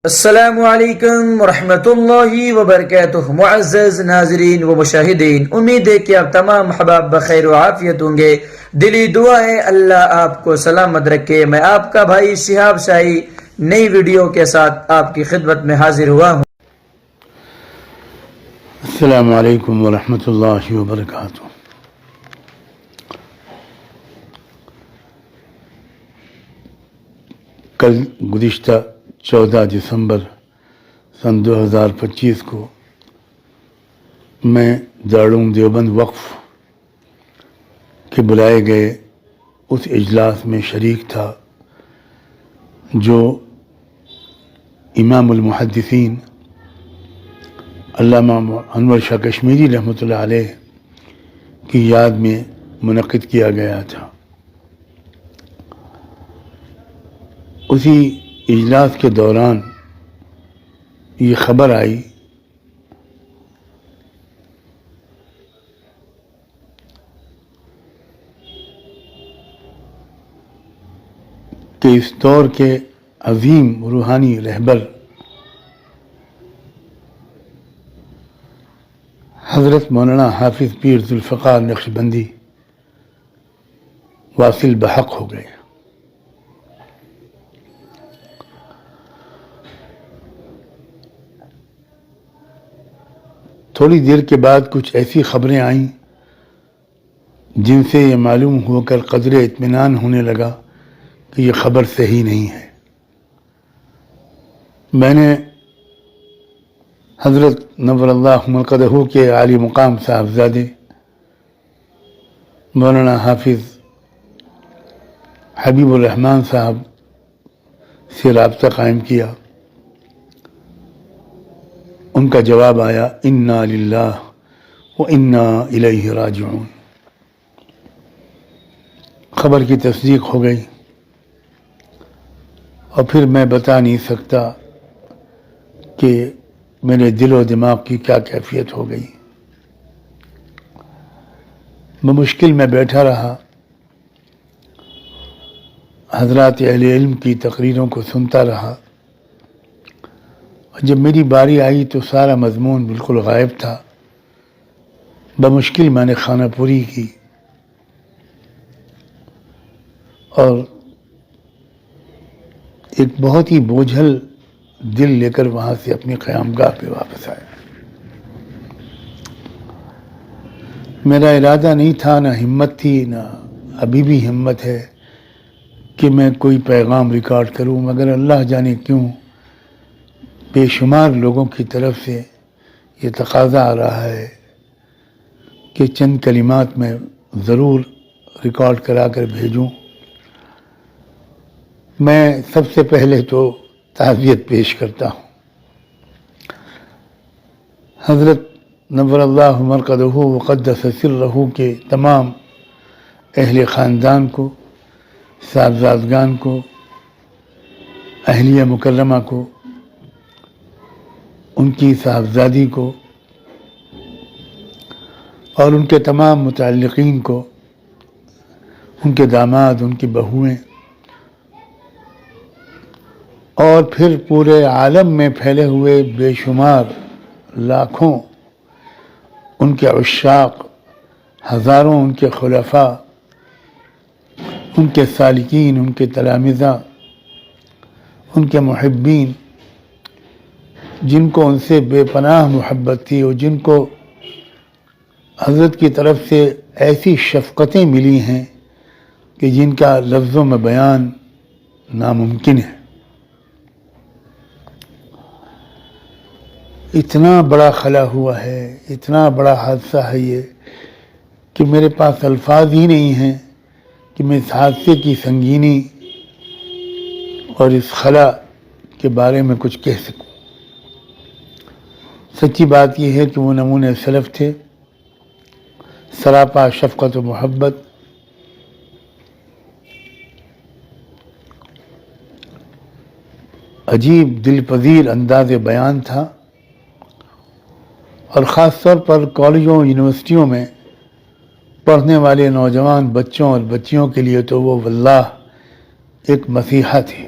السلام علیکم ورحمۃ اللہ وبرکاتہ۔ معزز ناظرین و مشاہدین، امید ہے کہ آپ تمام احباب بخیر و عافیت ہوں گے۔ دلی دعا ہے اللہ آپ کو سلامت رکھے۔ میں آپ کا بھائی شہاب شاہی نئی ویڈیو کے ساتھ آپ کی خدمت میں حاضر ہوا ہوں۔ السلام علیکم ورحمۃ اللہ وبرکاتہ۔ کل گزشتہ 14 دسمبر سن 2025 کو میں دارالعلوم دیوبند وقف کے بلائے گئے اس اجلاس میں شریک تھا جو امام المحدثین علامہ انور شاہ کشمیری رحمۃ اللہ علیہ کی یاد میں منعقد کیا گیا تھا۔ اسی اجلاس کے دوران یہ خبر آئی کہ اس دور کے عظیم روحانی رہبر حضرت مولانا حافظ پیر ذوالفقار نقشبندی واصل بحق ہو گئے۔ تھوڑی دیر کے بعد کچھ ایسی خبریں آئیں جن سے یہ معلوم ہو کر قدر اطمینان ہونے لگا کہ یہ خبر صحیح نہیں ہے۔ میں نے حضرت نور اللہ مرقدہ کے عالی مقام صاحبزادے مولانا حافظ حبیب الرحمن صاحب سے رابطہ قائم کیا۔ ان کا جواب آیا انا للہ و انا الیہ راجعون۔ خبر کی تصدیق ہو گئی اور پھر میں بتا نہیں سکتا کہ میرے دل و دماغ کی کیا کیفیت ہو گئی۔ بمشکل میں بیٹھا رہا، حضرات اہل علم کی تقریروں کو سنتا رہا، اور جب میری باری آئی تو سارا مضمون بالکل غائب تھا۔ بمشکل میں نے خانہ پوری کی اور ایک بہت ہی بوجھل دل لے کر وہاں سے اپنی قیامگاہ پہ واپس آیا۔ میرا ارادہ نہیں تھا، نہ ہمت تھی، نہ ابھی بھی ہمت ہے کہ میں کوئی پیغام ریکارڈ کروں، مگر اللہ جانے کیوں بے شمار لوگوں کی طرف سے یہ تقاضا آ رہا ہے کہ چند کلمات میں ضرور ریکارڈ کرا کر بھیجوں۔ میں سب سے پہلے تو تعزیت پیش کرتا ہوں حضرت نور اللہ مرقدہ وقدس سرہ کے تمام اہل خاندان کو، صاحبزادگان کو، اہلیہ مکرمہ کو، ان کی صاحبزادی کو اور ان کے تمام متعلقین کو، ان کے داماد، ان کی بہوئیں، اور پھر پورے عالم میں پھیلے ہوئے بے شمار لاکھوں ان کے عشاق، ہزاروں ان کے خلفاء، ان کے سالکین، ان کے تلامذہ، ان کے محبین، جن کو ان سے بے پناہ محبت تھی اور جن کو حضرت کی طرف سے ایسی شفقتیں ملی ہیں کہ جن کا لفظوں میں بیان ناممکن ہے۔ اتنا بڑا خلا ہوا ہے، اتنا بڑا حادثہ ہے یہ کہ میرے پاس الفاظ ہی نہیں ہیں کہ میں اس حادثے کی سنگینی اور اس خلا کے بارے میں کچھ کہہ سکوں۔ سچی بات یہ ہے کہ وہ نمونے سلف تھے، سراپا شفقت و محبت، عجیب دل پذیر انداز بیان تھا، اور خاص طور پر کالجوں یونیورسٹیوں میں پڑھنے والے نوجوان بچوں اور بچیوں کے لیے تو وہ واللہ ایک مسیحا تھی۔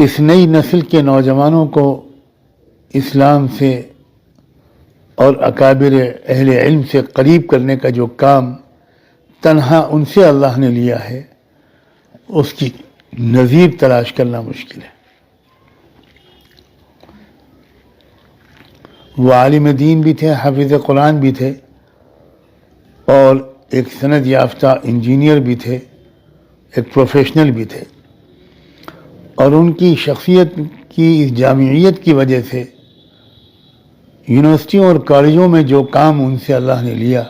اس نئی نسل کے نوجوانوں کو اسلام سے اور اکابر اہل علم سے قریب کرنے کا جو کام تنہا ان سے اللہ نے لیا ہے، اس کی نظیر تلاش کرنا مشکل ہے۔ وہ عالم دین بھی تھے، حافظ قرآن بھی تھے، اور ایک سند یافتہ انجینئر بھی تھے، ایک پروفیشنل بھی تھے، اور ان کی شخصیت کی اس جامعیت کی وجہ سے یونیورسٹیوں اور کالجوں میں جو کام ان سے اللہ نے لیا،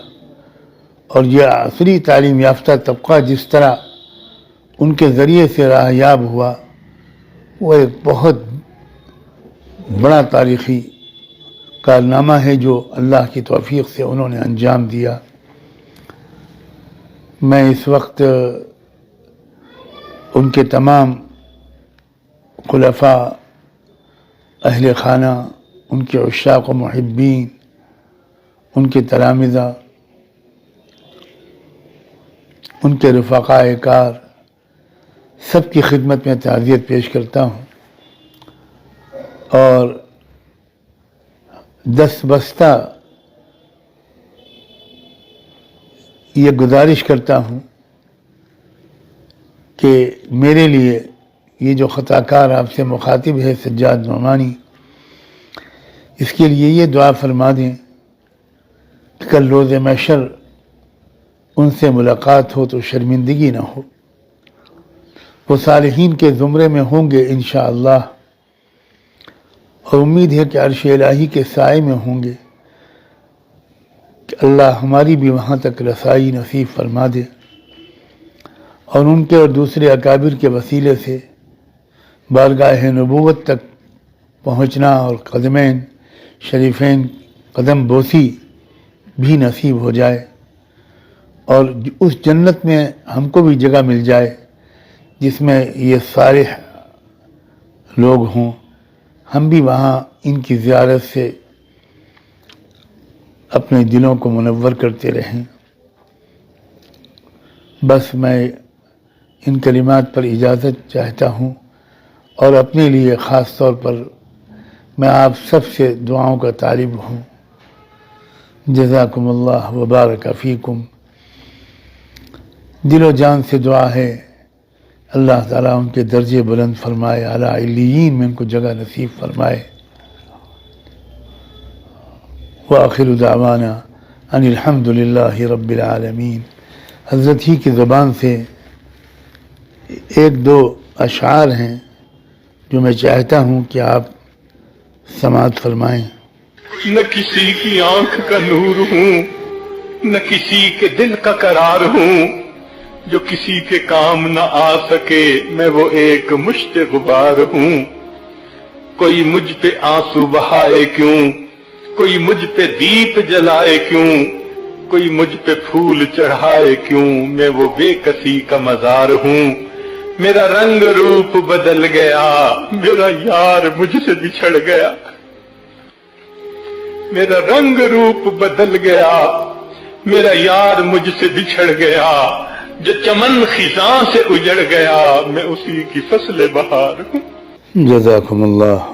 اور یہ عصری تعلیم یافتہ طبقہ جس طرح ان کے ذریعے سے راہ یاب ہوا، وہ ایک بہت بڑا تاریخی کارنامہ ہے جو اللہ کی توفیق سے انہوں نے انجام دیا۔ میں اس وقت ان کے تمام خلفاء، اہل خانہ، ان کے عشاق و محبین، ان کے تلامذہ، ان کے رفقاء کار، سب کی خدمت میں تعزیت پیش کرتا ہوں، اور دست بستہ یہ گزارش کرتا ہوں کہ میرے لیے یہ جو خطا کار آپ سے مخاطب ہے سجاد نعمانی، اس کے لیے یہ دعا فرما دیں کہ کل روز محشر ان سے ملاقات ہو تو شرمندگی نہ ہو۔ وہ صالحین کے زمرے میں ہوں گے انشاءاللہ، اور امید ہے کہ عرش الہی کے سائے میں ہوں گے، کہ اللہ ہماری بھی وہاں تک رسائی نصیب فرما دے، اور ان کے اور دوسرے اکابر کے وسیلے سے بارگاہ نبوت تک پہنچنا اور قدمین شریفین قدم بوسی بھی نصیب ہو جائے، اور اس جنت میں ہم کو بھی جگہ مل جائے جس میں یہ صالح لوگ ہوں، ہم بھی وہاں ان کی زیارت سے اپنے دلوں کو منور کرتے رہیں۔ بس میں ان کلمات پر اجازت چاہتا ہوں، اور اپنے لیے خاص طور پر میں آپ سب سے دعاؤں کا طالب ہوں۔ جزاکم اللہ وبارک فیکم۔ دل و جان سے دعا ہے اللہ تعالیٰ ان کے درجے بلند فرمائے، اعلیٰ علیین میں ان کو جگہ نصیب فرمائے۔ وآخر دعوانا ان الحمد للہ رب العالمین۔ حضرت ہی کی زبان سے ایک دو اشعار ہیں جو میں چاہتا ہوں کہ آپ سماعت فرمائیں۔ نہ کسی کی آنکھ کا نور ہوں، نہ کسی کے دل کا قرار ہوں، جو کسی کے کام نہ آ سکے میں وہ ایک مشت غبار ہوں۔ کوئی مجھ پہ آنسو بہائے کیوں، کوئی مجھ پہ دیپ جلائے کیوں، کوئی مجھ پہ پھول چڑھائے کیوں، میں وہ بے کسی کا مزار ہوں۔ میرا رنگ روپ بدل گیا، میرا یار مجھ سے بچھڑ گیا، میرا رنگ روپ بدل گیا، میرا یار مجھ سے بچھڑ گیا، جو چمن خزاں سے اجڑ گیا، میں اسی کی فصل بہار ہوں۔ جزاکم اللہ